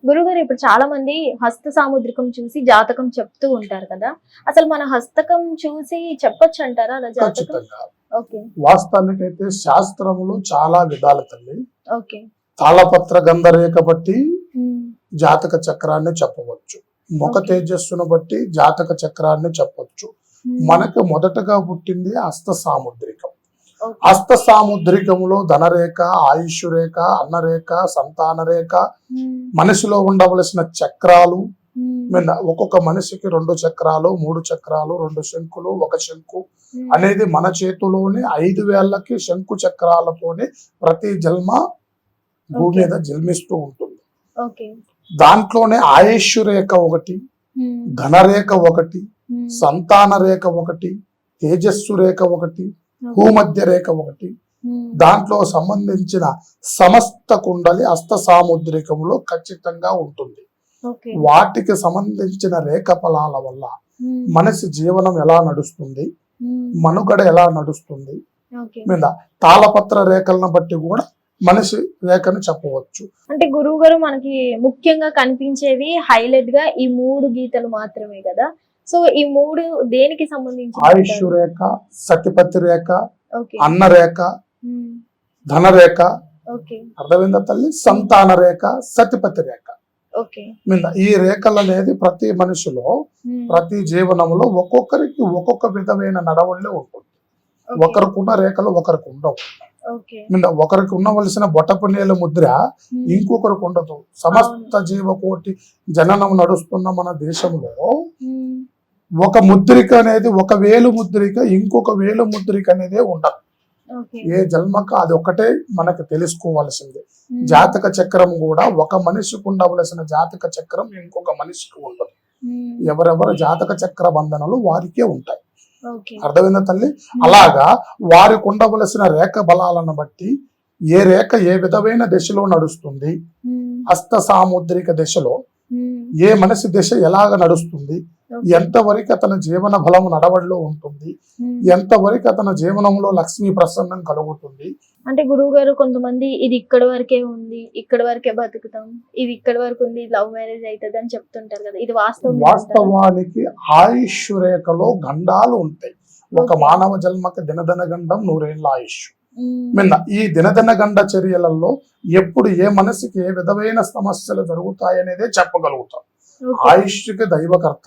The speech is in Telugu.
గురుగారు ఇప్పుడు చాలా మంది హస్త సాముద్రికం చూసి జాతకం చెప్తూ ఉంటారు కదా. అసలు మన హస్తకం చూసి చెప్పొచ్చు అంటారా అలా జాతకం? ఖచ్చితంగా. ఓకే. వాస్తవానికైతే శాస్త్రములు చాలా విధాలు తల్లి. ఓకే. తాళపత్ర గంధరేఖ బట్టి ఉమ్. జాతక చక్రాన్ని చెప్పవచ్చు. ముఖ ఓకే. తేజస్సును బట్టి జాతక చక్రాన్ని చెప్పొచ్చు. మనకు మొదటగా పుట్టింది హస్త సాముద్రికం. ఓకే. హస్త సాముద్రికంలో ధనరేఖ, ఆయుష్ రేఖ, అన్నరేఖ, సంతాన రేఖ, ఉమ్. మనిషిలో ఉండవలసిన చక్రాలు, ఉమ్. ఒక్కొక్క మనిషికి 2 చక్రాలు, 3 చక్రాలు, 2 శంకులు, 1 శంకు ఉమ్. అనేది మన చేతిలోనే 5 వేళ్ళకి శంకు చక్రాలతోనే ప్రతి జన్మ భూమి ఓకే. మీద జన్మిస్తూ ఉంటుంది. ఓకే. దాంట్లోనే ఆయుష్ రేఖ ఒకటి, ఉమ్. ధనరేఖ ఒకటి, ఉమ్. సంతాన రేఖ ఒకటి, తేజస్సు రేఖ ఒకటి, ఓకే. భూమధ్య రేఖ ఒకటి. ఉమ్. దాంట్లో సంబంధించిన సమస్త కుండలి హస్త సాముద్రికంలో ఖచ్చితంగా ఉంటుంది. ఓకే. వాటికి సంబంధించిన రేఖ ఫలాల వల్ల ఉమ్. మనిషి జీవనం ఎలా నడుస్తుంది, ఉమ్. మనుగడ ఎలా నడుస్తుంది, ఓకే. మీద తాళపత్ర రేఖలను బట్టి కూడా మనిషి రేఖను చెప్పవచ్చు. అంటే గురువు గారు మనకి ముఖ్యంగా కనిపించేవి హైలైట్ గా ఈ 3 గీతలు మాత్రమే కదా. సో ఈ 3 దేనికి సంబంధించి? ఆయుష్ రేఖ, సతిపతి రేఖ, ఓకే. అన్న రేఖ, ఉమ్. ధనరేఖ, ఓకే. అర్థమైందా తల్లి, సంతాన రేఖ, సతిపతి రేఖ. ఓకే. మీద ఈ రేఖలు అనేది ప్రతి మనిషిలో ఉమ్. ప్రతి జీవనంలో ఒక్కొక్కరికి ఒక్కొక్క విధమైన నడవడిలో ఉంటుంది. ఓకే. ఒకరికున్న రేఖలు ఒకరికి ఉండవు. ఓకే. మీద ఒకరికి ఉండవలసిన బొటపునేల ముద్ర ఉమ్. ఇంకొకరికి ఉండదు. సమస్త జీవకోటి జననం నడుస్తున్న మన దేశంలో ఉమ్. ఒక ముద్రిక అనేది, ఒక వేలు ముద్రిక ఇంకొక వేలు ముద్రిక అనేది ఉండదు. ఓకే. ఏ జన్మకు అది ఒకటే మనకు తెలుసుకోవాల్సింది. ఉమ్. జాతక చక్రం కూడా ఒక మనిషికి ఉండవలసిన జాతక చక్రం ఇంకొక మనిషికి ఉండదు. ఉమ్. ఎవరెవరి జాతక చక్ర బంధనలు వారికే ఉంటాయి. ఓకే. అర్థమైందా తల్లి? అలాగా వారికి ఉండవలసిన రేఖ బలాలను బట్టి ఏ రేఖ ఏ విధమైన దశలో నడుస్తుంది, ఉమ్. హస్త సాముద్రిక దశలో ఉమ్. ఏ మనిషి దశ ఎలాగ నడుస్తుంది, ఓకే. ఎంతవరకు అతని జీవన బలము నడవడిలో ఉంటుంది, ఉమ్. ఎంతవరకు అతని జీవనంలో లక్ష్మీ ప్రసన్నం కలుగుతుంది. అంటే గురువు గారు కొంతమంది ఇది ఇక్కడ వరకే ఉంది, ఇక్కడ వరకే బతుకుతాం, ఇది ఇక్కడ వరకు ఉంది, లవ్ మ్యారేజ్ అవుతుంది అని చెప్తుంటారు కదా. ఇది వాస్తవం? వాస్తవానికి ఆయుష్ రేఖలో గండాలు ఉంటాయి. ఒక ఓకే. మానవ జన్మకి దినదిన గండం 100 ఏళ్ళ ఆయుష్. ఉమ్. మిన్న ఈ దినదిన గండ చర్యలలో ఎప్పుడు ఏ మనసుకి ఏ విధమైన సమస్యలు జరుగుతాయనేదే చెప్పగలుగుతాం. ఓకే. ఆయుష్కి దైవకర్త.